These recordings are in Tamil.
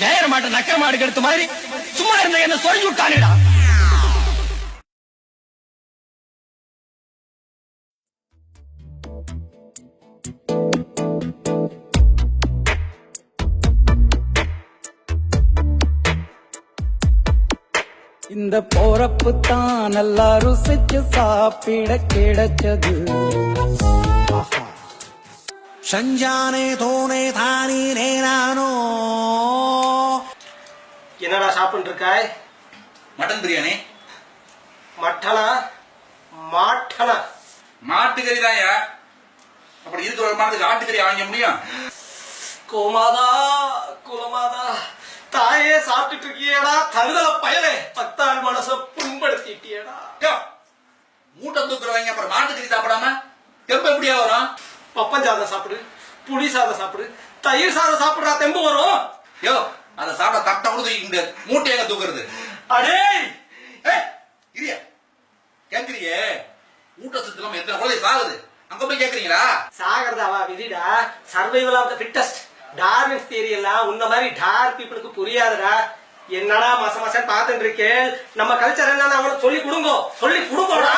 நேர மாட்ட நக்க மாடு கெடுத்த மாதிரி சும்மா இருந்த என்ன சொல்லி விட்டானுடா. இந்த போறப்பு தான் நல்லா ருசிச்சு சாப்பிட கிடைச்சது. சஞ்சானே தோனே தானே நேரானோ. என்னடா சாப்பிட்டு இருக்காய்? மட்டன் பிரியாணி. மட்டனா மாட்டனா? மாட்டுக்கறி தான்யா. அப்படி இருக்கிற ஒரு மாட்டுக்கு ஆட்டுக்கறி வாங்க முடியும்? கோமாதா குலமாதா தாயே சாப்பிட்டுட்டு இருக்கியடா தருதல பயலே. பத்தாள் மனச புண்படுத்திட்டியடா. மூட்டை தூக்குறவங்க அப்புறம் மாட்டுக்கறி சாப்பிடாம தெம்பு எப்படியா வரும்? பப்பன் சாதம் சாப்பிடு, புளி சாதம் சாப்பிடு, தயிர் சாதம் சாப்பிடுறா தெம்பு வரும். யோ அதை சாப்பிட தட்டை கூட தூக்க முடியாது. மூட்டை எங்க தூக்குறது? அடே இரியா கேக்குறியே ஊட்டச்சத்து இல்லாம எத்தனை குழந்தை சாகுது அங்க போய் கேக்குறீங்களா? சாகிறதாவா விதிடா. Survival of the fittest. Darwin's theory எல்லாம் உன்ன மாதிரி டார்க் பீப்புளுக்கு புரியாதுடா. என்னடா மாச மாசம் பாத்துட்டு இருக்கேன். நம்ம கல்ச்சர் என்னன்னு அவனுக்கு சொல்லி கொடுங்க, சொல்லி கொடுங்கடா.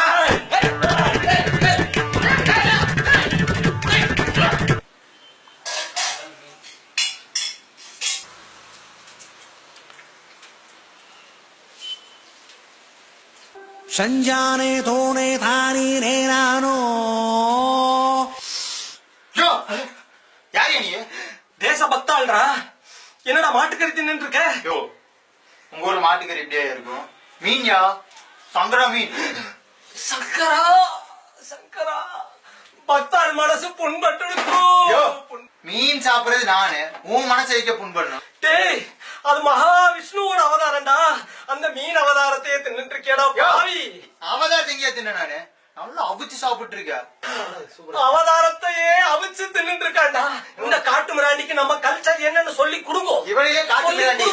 சஞ்சானே தோனே தானே நேரானோ. யாரு நீ? தேச பக்தாள்ரா. என்னடா மாட்டுக்கறி தின்னு இருக்க? யோ உங்க ஊர்ல மாட்டுக்கறி எப்படியா இருக்கும்? மீன்யா, சங்கரா மீன். சங்கரா சங்கரா பக்தாள் மனசு புண்பட்டு யோ மீன் சாப்பிடுறது நானு, உன் மனசை வைக்க புண்படணும். டேய் அது மகாவிஷ்ணுவோட அவதாரம்டா. அந்த மீன் அவதாரத்தையே தின்னுட்டு இருக்கேடா பாவி. அவதான் திங்க தின்ன நானு நல்லா அவிச்சு சாப்பிட்டு இருக்க. அவதாரத்தையே அவிச்சு தின்னுட்டு இருக்காண்டா. இந்த காட்டு மிராண்டிக்கு நம்ம கல்ச்சர் என்னன்னு சொல்லி கொடுங்க. இவனையே காட்டு மிராண்டி.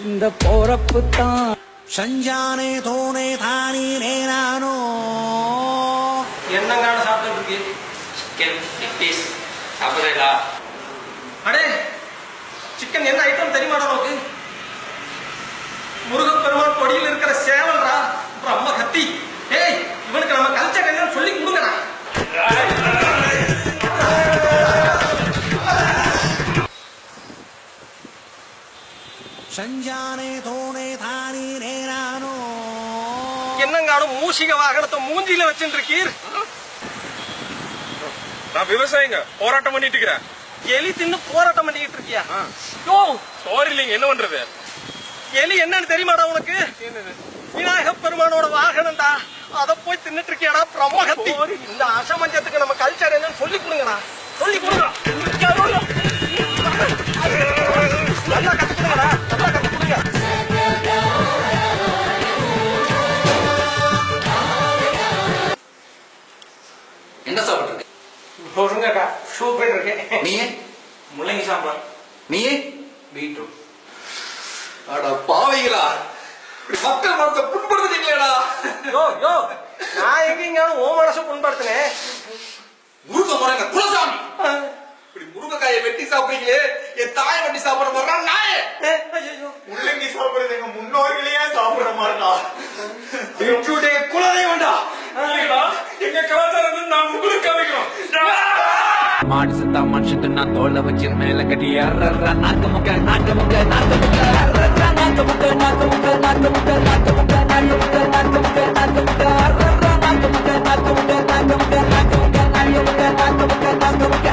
இந்த போறப்பு தான் சஞ்சானே தோனே தானே நேரானோ. என்னங்கான சாப்பிட்டு இருக்கு? சிக்கன் லெக் பீஸ் சாப்பிடுறா. அடே சிக்கன் என்ன ஐட்டம் தெரியுமாடா உனக்கு? முருகப்பெருமான் கொடியில் இருக்கிற சேவல்ரா, பிரம்ம கத்தி. ஏய் இவனுக்கு நம்ம கல்ச்சர் என்னன்னு சொல்லி கொடுங்கடா. சஞ்சானே தோனே தானே நேரானோ. என்னங்கானும் மூஷிக வாகனத்தை மூஞ்சில வச்சுட்டு இருக்கீர். நான் விவசாயிங்க போராட்டம் பண்ணிட்டு இருக்கிறேன். எலி தின்னு போராட்டம் பண்ணிட்டு இருக்கியா? யோ சோறு இல்லைங்க, என்ன பண்றது? எலி என்னன்னு தெரியுமாடா உனக்கு? விநாயக பெருமானோட வாகனம்டா. அத போய் தின்னுட்டு இருக்கியாடா பிரம்மகத்தி. இந்த அசமஞ்சத்துக்கு நம்ம கல்ச்சர் என்னன்னு சொல்லி கொடுங்கடா, சொல்லி கொடுங்க. நல்லா கத்து கொடுங்கடா, நல்லா கத்து கொடுங்க. என்ன சாப்பிட்டு இருக்கு? ஒருங்கக்கா சூப்பர் இருக்கு. நீ முள்ளங்கி சாம்பார். நீ பீட்ரூட். அட பாவைகளா, மக்கள் மனசை புண்படுத்துறீங்களேடா. யோ யோ நான் எங்கீங்க ஓ மனசை புண்படுத்தினேன்? முருக முறைங்க குலசாமி. இப்படி முருங்கைக்காயை வெட்டி சாப்பிடுறீங்களே, என் தாயை வெட்டி சாப்பிட மாதிரி நாயே. முள்ளங்கி சாப்பிடுறது எங்க முன்னோர்களையே சாப்பிடுற மாதிரிடா. பீட்ரூட் குலதெய்வம் வேண்டாம். எங்க கலாச்சாரம் நான் உங்களுக்கு காமிக்கிறோம். மாடு சத்தா மனுஷன் நான் தோலை வச்சு மேல கட்டி நாக்கு முக்க